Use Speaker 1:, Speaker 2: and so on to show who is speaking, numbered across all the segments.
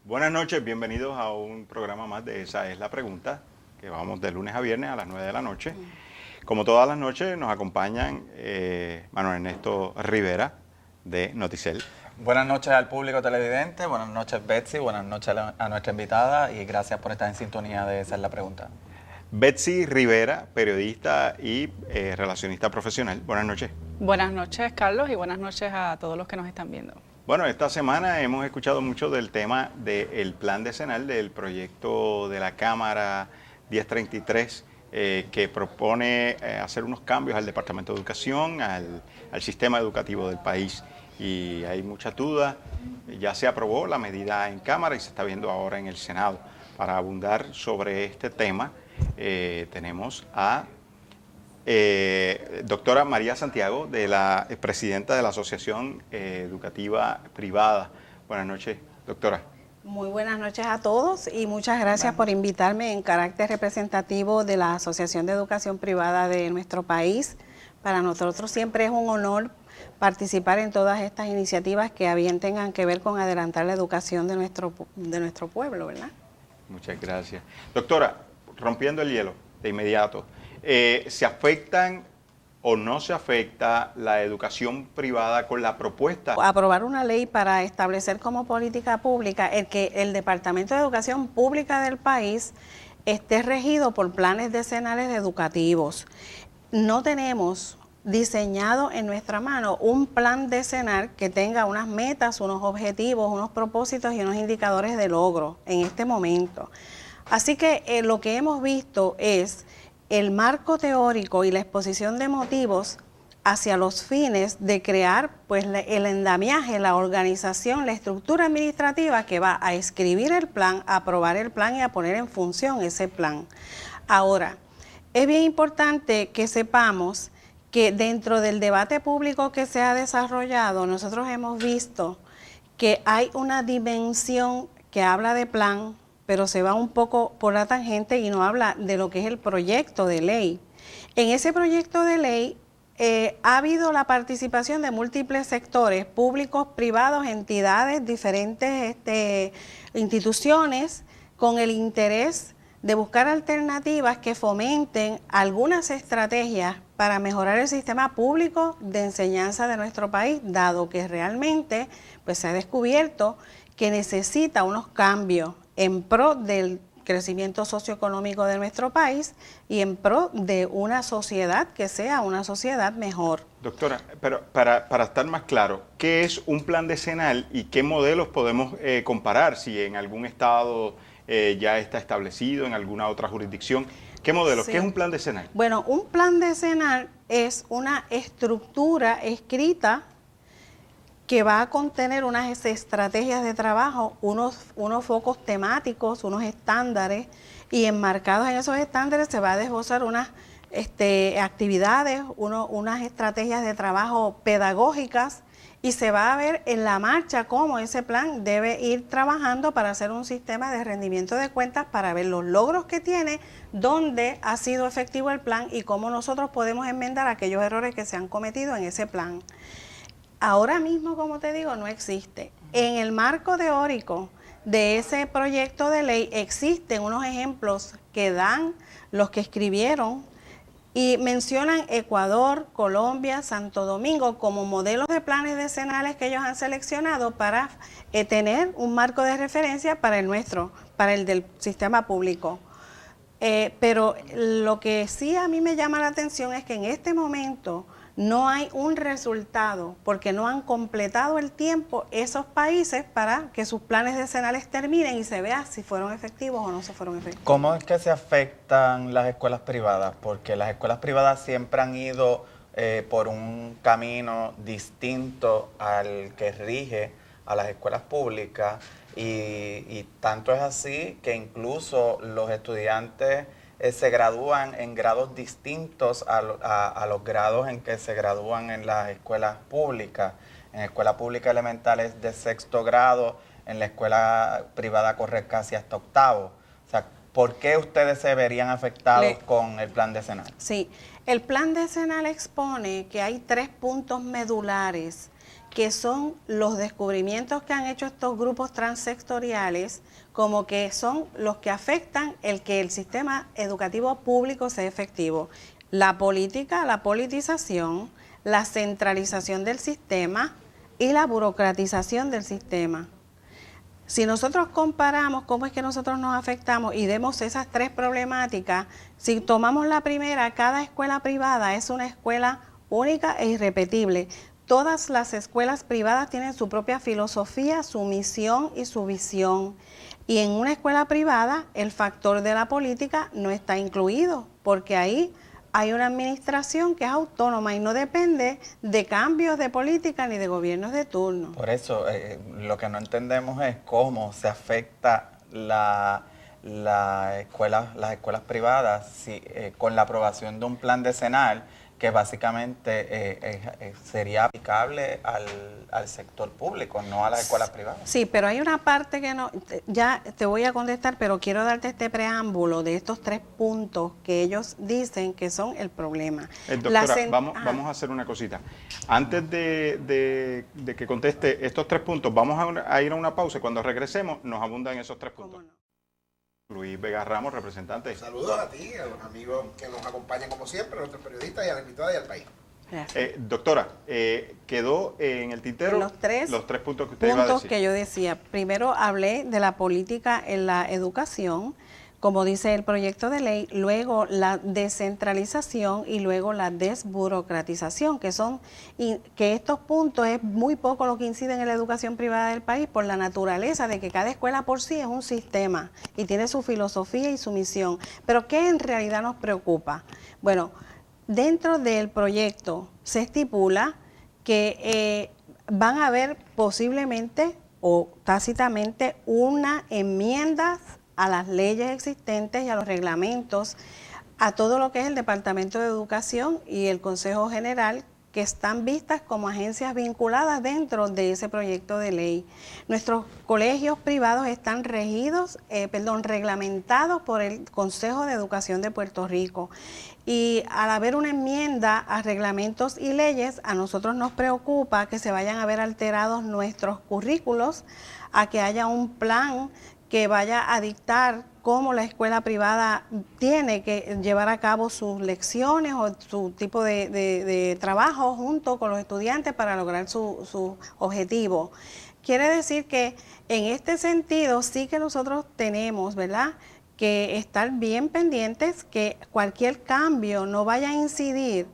Speaker 1: Buenas noches, bienvenidos a un programa más de Esa es la Pregunta, que vamos de lunes a viernes a las 9 de la noche. Como todas las noches nos acompañan Manuel Ernesto Rivera de Noticel.
Speaker 2: Buenas noches al público televidente, buenas noches Betsy, buenas noches a nuestra invitada y gracias por estar en sintonía de Esa es la Pregunta.
Speaker 1: Betsy Rivera, periodista y relacionista profesional. Buenas noches.
Speaker 3: Buenas noches, Carlos, y buenas noches a todos los que nos están viendo.
Speaker 1: Bueno, esta semana hemos escuchado mucho del tema del plan decenal, del proyecto de la Cámara 1033, que propone hacer unos cambios al Departamento de Educación, al sistema educativo del país. Y hay mucha duda. Ya se aprobó la medida en Cámara y se está viendo ahora en el Senado. Para abundar sobre este tema, tenemos a doctora María Santiago, de la presidenta de la Asociación Educativa Privada. Buenas noches, doctora.
Speaker 4: Muy buenas noches a todos y muchas gracias por invitarme en carácter representativo de la Asociación de Educación Privada de nuestro país. Para nosotros siempre es un honor participar en todas estas iniciativas que bien tengan que ver con adelantar la educación de nuestro pueblo, ¿verdad?
Speaker 1: Muchas gracias. Doctora, rompiendo el hielo de inmediato, ¿se afectan o no se afecta la educación privada con la propuesta?
Speaker 4: Aprobar una ley para establecer como política pública el que el Departamento de Educación Pública del país esté regido por planes decenales educativos. No tenemos diseñado en nuestra mano un plan decenal que tenga unas metas, unos objetivos, unos propósitos y unos indicadores de logro en este momento. Así que lo que hemos visto es el marco teórico y la exposición de motivos hacia los fines de crear pues el andamiaje, la organización, la estructura administrativa que va a escribir el plan, a aprobar el plan y a poner en función ese plan. Ahora, es bien importante que sepamos que dentro del debate público que se ha desarrollado, nosotros hemos visto que hay una dimensión que habla de plan, pero se va un poco por la tangente y no habla de lo que es el proyecto de ley. En ese proyecto de ley ha habido la participación de múltiples sectores, públicos, privados, entidades, diferentes instituciones, con el interés de buscar alternativas que fomenten algunas estrategias para mejorar el sistema público de enseñanza de nuestro país, dado que realmente pues, se ha descubierto que necesita unos cambios en pro del crecimiento socioeconómico de nuestro país y en pro de una sociedad que sea una sociedad mejor.
Speaker 1: Doctora, pero para estar más claro, ¿qué es un plan decenal y qué modelos podemos comparar? Si en algún estado ya está establecido, en alguna otra jurisdicción, ¿qué modelos? Sí. ¿Qué es un plan decenal?
Speaker 4: Bueno, un plan decenal es una estructura escrita que va a contener unas estrategias de trabajo, unos focos temáticos, unos estándares, y enmarcados en esos estándares se va a desglosar unas actividades, unas estrategias de trabajo pedagógicas, y se va a ver en la marcha cómo ese plan debe ir trabajando para hacer un sistema de rendimiento de cuentas, para ver los logros que tiene, dónde ha sido efectivo el plan y cómo nosotros podemos enmendar aquellos errores que se han cometido en ese plan. Ahora mismo, como te digo, no existe. En el marco teórico de ese proyecto de ley existen unos ejemplos que dan los que escribieron y mencionan Ecuador, Colombia, Santo Domingo como modelos de planes decenales que ellos han seleccionado para tener un marco de referencia para el nuestro, para el del sistema público. Pero lo que sí a mí me llama la atención es que en este momento no hay un resultado, porque no han completado el tiempo esos países para que sus planes decenales terminen y se vea si fueron efectivos o no se fueron efectivos.
Speaker 2: ¿Cómo es que se afectan las escuelas privadas? Porque las escuelas privadas siempre han ido por un camino distinto al que rige a las escuelas públicas y tanto es así que incluso los estudiantes se gradúan en grados distintos a los grados en que se gradúan en las escuelas públicas. En escuela pública elemental es de 6º grado, en la escuela privada corre casi hasta 8º. O sea, ¿por qué ustedes se verían afectados con el plan decenal?
Speaker 4: Sí, el plan decenal expone que hay 3 puntos medulares que son los descubrimientos que han hecho estos grupos transsectoriales, como que son los que afectan el que el sistema educativo público sea efectivo. La política, la politización, la centralización del sistema y la burocratización del sistema. Si nosotros comparamos cómo es que nosotros nos afectamos y vemos esas tres problemáticas, si tomamos la primera, cada escuela privada es una escuela única e irrepetible. Todas las escuelas privadas tienen su propia filosofía, su misión y su visión. Y en una escuela privada el factor de la política no está incluido, porque ahí hay una administración que es autónoma y no depende de cambios de política ni de gobiernos de turno.
Speaker 2: Por eso, lo que no entendemos es cómo se afecta las escuelas privadas con la aprobación de un plan decenal que básicamente sería aplicable al sector público, no a las escuelas privadas.
Speaker 4: Sí, pero hay una parte que no, ya te voy a contestar, pero quiero darte este preámbulo de estos 3 puntos que ellos dicen que son el problema.
Speaker 1: Doctora, vamos a hacer una cosita. Antes de que conteste estos 3 puntos, vamos a ir a una pausa y cuando regresemos nos abundan esos 3 puntos.
Speaker 4: ¿Cómo no?
Speaker 1: Luis Vega Ramos, representante.
Speaker 5: Saludos a ti, a los amigos que nos acompañan como siempre, a nuestros periodistas y a la invitada y al país.
Speaker 1: Doctora, quedó en el tintero
Speaker 4: los tres
Speaker 1: puntos que usted iba a decir.
Speaker 4: Que yo decía. Primero hablé de la política en la educación, como dice el proyecto de ley, luego la descentralización y luego la desburocratización, que estos puntos es muy poco lo que inciden en la educación privada del país por la naturaleza de que cada escuela por sí es un sistema y tiene su filosofía y su misión. Pero ¿qué en realidad nos preocupa? Bueno, dentro del proyecto se estipula que van a haber posiblemente o tácitamente una enmiendas a las leyes existentes y a los reglamentos, a todo lo que es el Departamento de Educación y el Consejo General, que están vistas como agencias vinculadas dentro de ese proyecto de ley. Nuestros colegios privados están reglamentados por el Consejo de Educación de Puerto Rico. Y al haber una enmienda a reglamentos y leyes, a nosotros nos preocupa que se vayan a ver alterados nuestros currículos, a que haya un plan que vaya a dictar cómo la escuela privada tiene que llevar a cabo sus lecciones o su tipo de trabajo junto con los estudiantes para lograr su objetivo. Quiere decir que en este sentido sí que nosotros tenemos, ¿verdad?, que estar bien pendientes que cualquier cambio no vaya a incidir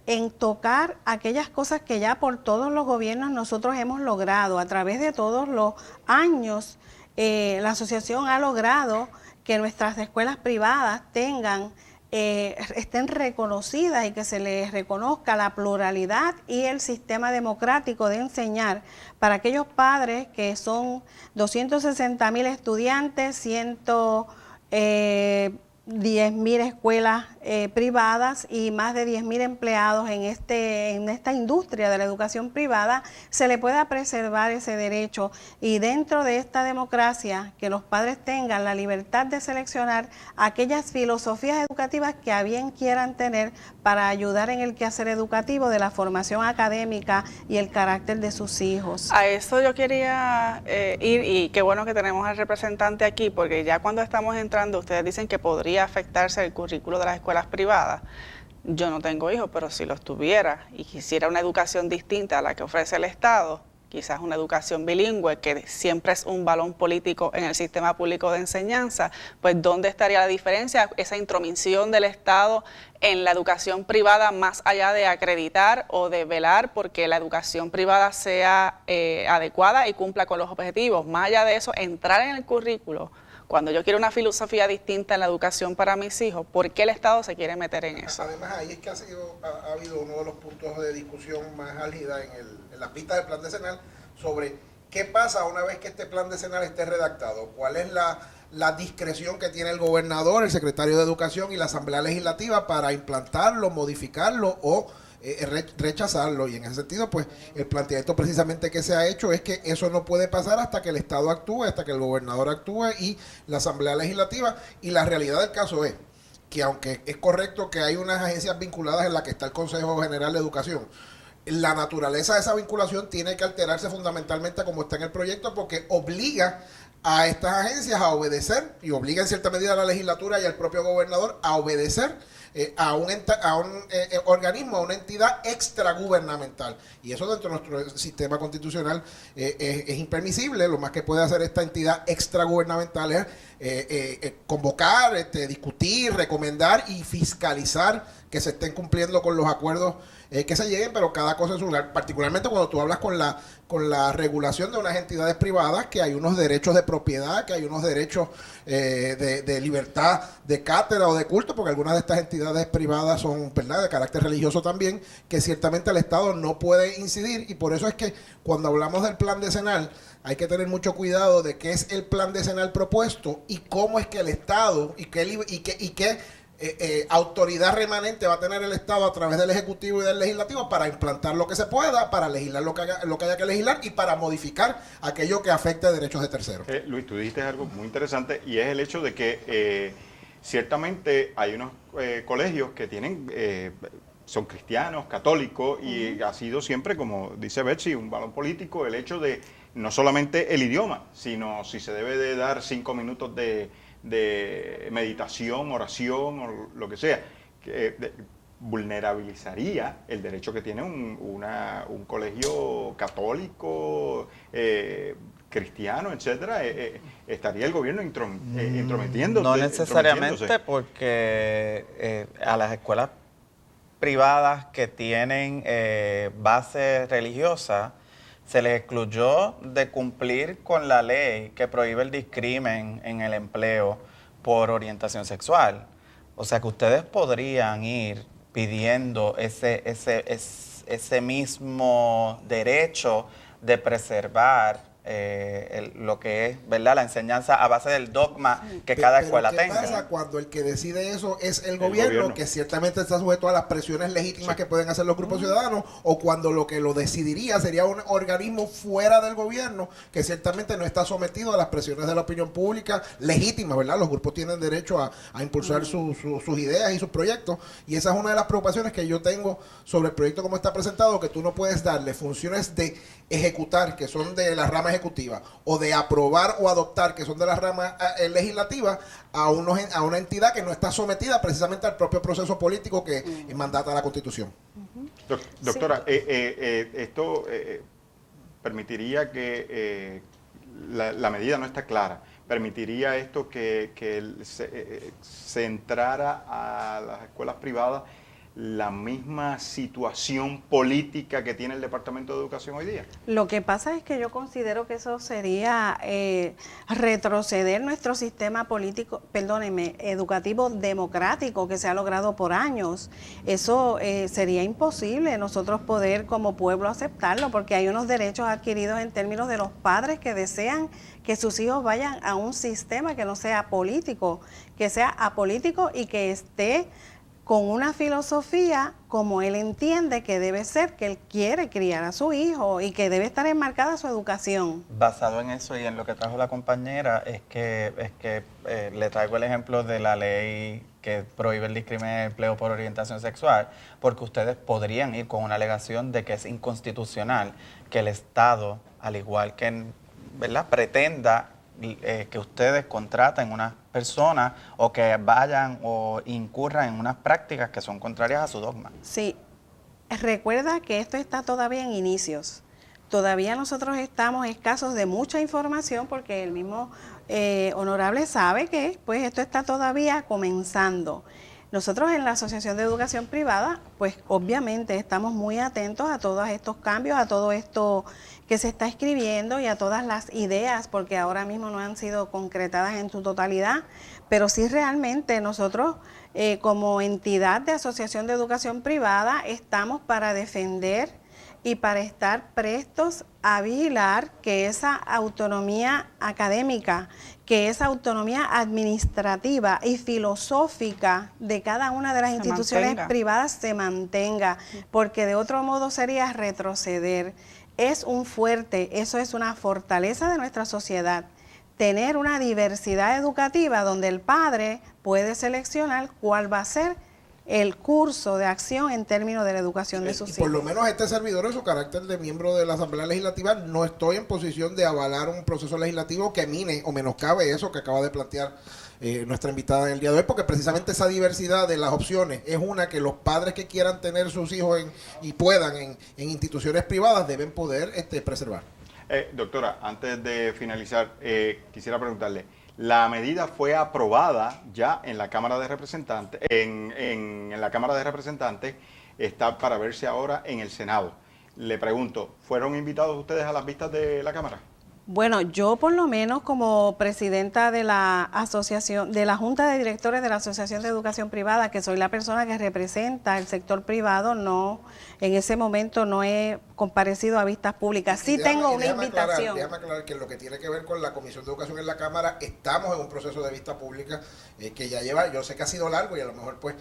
Speaker 4: en tocar aquellas cosas que ya por todos los gobiernos nosotros hemos logrado a través de todos los años. La asociación ha logrado que nuestras escuelas privadas estén reconocidas y que se les reconozca la pluralidad y el sistema democrático de enseñar para aquellos padres que son 260,000 estudiantes, 10,000 escuelas privadas y más de 10,000 empleados en esta industria de la educación privada, se le pueda preservar ese derecho y dentro de esta democracia que los padres tengan la libertad de seleccionar aquellas filosofías educativas que a bien quieran tener para ayudar en el quehacer educativo de la formación académica y el carácter de sus hijos.
Speaker 3: A eso yo quería ir y qué bueno que tenemos al representante aquí, porque ya cuando estamos entrando, ustedes dicen que podría afectarse el currículo de las escuelas privadas. Yo no tengo hijos, pero si los tuviera y quisiera una educación distinta a la que ofrece el Estado, quizás una educación bilingüe, que siempre es un balón político en el sistema público de enseñanza, pues ¿dónde estaría la diferencia? Esa intromisión del Estado en la educación privada, más allá de acreditar o de velar porque la educación privada sea adecuada y cumpla con los objetivos. Más allá de eso, entrar en el currículo. Cuando yo quiero una filosofía distinta en la educación para mis hijos, ¿por qué el Estado se quiere meter en eso?
Speaker 5: Además, ahí es que ha habido uno de los puntos de discusión más álgida en las pistas del plan decenal sobre qué pasa una vez que este plan decenal esté redactado, cuál es la discreción que tiene el gobernador, el secretario de Educación y la Asamblea Legislativa para implantarlo, modificarlo o rechazarlo. Y en ese sentido, pues el planteamiento precisamente que se ha hecho es que eso no puede pasar hasta que el Estado actúe, hasta que el gobernador actúe y la Asamblea Legislativa. Y la realidad del caso es que aunque es correcto que hay unas agencias vinculadas en las que está el Consejo General de Educación, la naturaleza de esa vinculación tiene que alterarse fundamentalmente como está en el proyecto, porque obliga a estas agencias a obedecer, y obliga en cierta medida a la legislatura y al propio gobernador a obedecer a un organismo, a una entidad extragubernamental. Y eso dentro de nuestro sistema constitucional es impermisible. Lo más que puede hacer esta entidad extragubernamental es convocar, discutir, recomendar y fiscalizar que se estén cumpliendo con los acuerdos que se lleguen, pero cada cosa en su lugar. Particularmente cuando tú hablas con la regulación de unas entidades privadas, que hay unos derechos de propiedad, que hay unos derechos de libertad de cátedra o de culto, porque algunas de estas entidades privadas son, ¿verdad?, de carácter religioso también, que ciertamente el Estado no puede incidir, y por eso es que cuando hablamos del plan decenal hay que tener mucho cuidado de qué es el plan decenal propuesto y cómo es que el Estado y qué autoridad remanente va a tener el Estado a través del Ejecutivo y del Legislativo para implantar lo que se pueda, para legislar lo que haya que legislar y para modificar aquello que afecte a derechos de terceros.
Speaker 1: Luis, tú dijiste algo muy interesante, y es el hecho de que ciertamente hay unos colegios que tienen son cristianos, católicos, y ha sido siempre, como dice Betsy, un balón político el hecho de no solamente el idioma, sino si se debe de dar 5 minutos de meditación, oración o lo que sea, que vulnerabilizaría el derecho que tiene un colegio católico, cristiano, etcétera. Estaría el gobierno entrometiéndose.
Speaker 2: No necesariamente, porque a las escuelas privadas que tienen base religiosa se les excluyó de cumplir con la ley que prohíbe el discrimen en el empleo por orientación sexual. O sea que ustedes podrían ir pidiendo ese mismo derecho de preservar lo que es, ¿verdad?, la enseñanza a base del dogma que cada escuela tenga.
Speaker 5: ¿Qué pasa cuando el que decide eso es el gobierno, que ciertamente está sujeto a las presiones legítimas que pueden hacer los grupos ciudadanos, o cuando lo que lo decidiría sería un organismo fuera del gobierno que ciertamente no está sometido a las presiones de la opinión pública legítimas, ¿verdad? Los grupos tienen derecho a impulsar sus ideas y sus proyectos, y esa es una de las preocupaciones que yo tengo sobre el proyecto como está presentado, que tú no puedes darle funciones de ejecutar, que son de la rama ejecutiva, o de aprobar o adoptar, que son de la rama legislativa, a una entidad que no está sometida precisamente al propio proceso político que mandata la Constitución.
Speaker 1: Doctora, esto permitiría que la medida no está clara. ¿Permitiría esto que se entrara a las escuelas privadas la misma situación política que tiene el Departamento de Educación hoy día?
Speaker 4: Lo que pasa es que yo considero que eso sería retroceder nuestro sistema político, educativo democrático que se ha logrado por años. Eso sería imposible nosotros poder como pueblo aceptarlo, porque hay unos derechos adquiridos en términos de los padres que desean que sus hijos vayan a un sistema que no sea político, que sea apolítico y que esté con una filosofía como él entiende que debe ser, que él quiere criar a su hijo y que debe estar enmarcada su educación.
Speaker 2: Basado en eso y en lo que trajo la compañera, es que le traigo el ejemplo de la ley que prohíbe el discrimen en el empleo por orientación sexual, porque ustedes podrían ir con una alegación de que es inconstitucional que el Estado, al igual que, ¿verdad?, pretenda que ustedes contraten unas personas o que vayan o incurran en unas prácticas que son contrarias a su dogma.
Speaker 4: Sí, recuerda que esto está todavía en inicios. Todavía nosotros estamos escasos de mucha información porque el mismo honorable sabe que pues esto está todavía comenzando. Nosotros en la Asociación de Educación Privada, pues obviamente estamos muy atentos a todos estos cambios, a todo esto que se está escribiendo y a todas las ideas, porque ahora mismo no han sido concretadas en su totalidad, pero sí realmente nosotros como entidad de Asociación de Educación Privada estamos para defender y para estar prestos a vigilar que esa autonomía académica, que esa autonomía administrativa y filosófica de cada una de las instituciones privadas se mantenga, porque de otro modo sería retroceder. Es un fuerte, eso es una fortaleza de nuestra sociedad, tener una diversidad educativa donde el padre puede seleccionar cuál va a ser el curso de acción en términos de la educación de sus
Speaker 5: Y
Speaker 4: hijos.
Speaker 5: por lo menos este servidor, en su carácter de miembro de la Asamblea Legislativa, no estoy en posición de avalar un proceso legislativo que mine o menoscabe eso que acaba de plantear nuestra invitada en el día de hoy, porque precisamente esa diversidad de las opciones es una que los padres que quieran tener sus hijos y puedan en instituciones privadas deben poder preservar.
Speaker 1: Doctora, antes de finalizar, quisiera preguntarle, la medida fue aprobada ya en la Cámara de Representantes, en la Cámara de Representantes, está para verse ahora en el Senado. Le pregunto, ¿fueron invitados ustedes a las vistas de la Cámara?
Speaker 4: Bueno, yo por lo menos como presidenta de la asociación, de la Junta de Directores de la Asociación de Educación Privada, que soy la persona que representa el sector privado, no, en ese momento no he comparecido a vistas públicas. Sí tengo una invitación.
Speaker 5: Déjame aclarar que en lo que tiene que ver con la Comisión de Educación en la Cámara, estamos en un proceso de vista pública que ya lleva, yo sé que ha sido largo y a lo mejor pues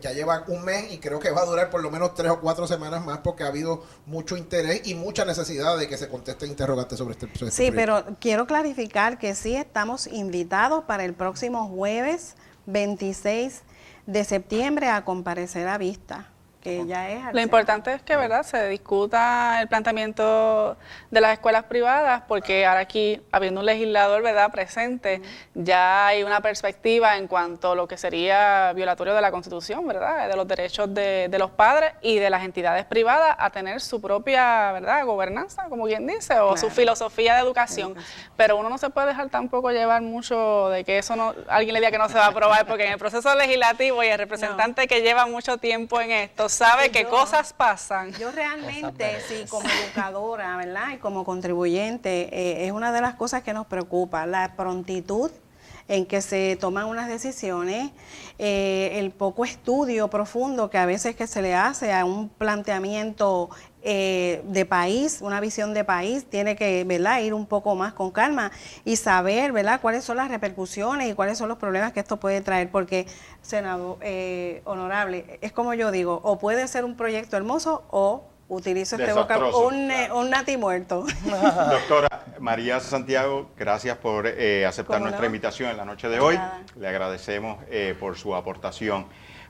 Speaker 5: ya lleva un mes y creo que va a durar por lo menos 3 o 4 semanas más porque ha habido mucho interés y mucha necesidad de que se contesten interrogantes sobre este proyecto.
Speaker 4: Sí, pero quiero clarificar que sí estamos invitados para el próximo jueves 26 de septiembre a comparecer a vista, que ya es...
Speaker 3: Lo importante es que, ¿verdad?, se discuta el planteamiento de las escuelas privadas, porque ahora aquí, habiendo un legislador, ¿verdad?, presente, ya hay una perspectiva en cuanto a lo que sería violatorio de la Constitución, ¿verdad?, de los derechos de los padres y de las entidades privadas a tener su propia, ¿verdad?, gobernanza, como quien dice, o su filosofía de educación. Pero uno no se puede dejar tampoco llevar mucho de que eso no, alguien le diga que no se va a aprobar, porque en el proceso legislativo y el representante que lleva mucho tiempo en esto sabe que cosas pasan.
Speaker 4: Yo realmente, sí, como educadora, ¿verdad? Y como contribuyente, es una de las cosas que nos preocupa, la prontitud en que se toman unas decisiones, el poco estudio profundo que a veces que se le hace a un planteamiento de país, una visión de país, tiene que, ¿verdad?, ir un poco más con calma y saber, ¿verdad?, cuáles son las repercusiones y cuáles son los problemas que esto puede traer, porque, senador honorable, es como yo digo, o puede ser un proyecto hermoso o utilizo este vocabulario, un natimuerto.
Speaker 1: Doctora María Santiago, gracias por aceptar nuestra invitación en la noche de hoy. Le agradecemos por su aportación.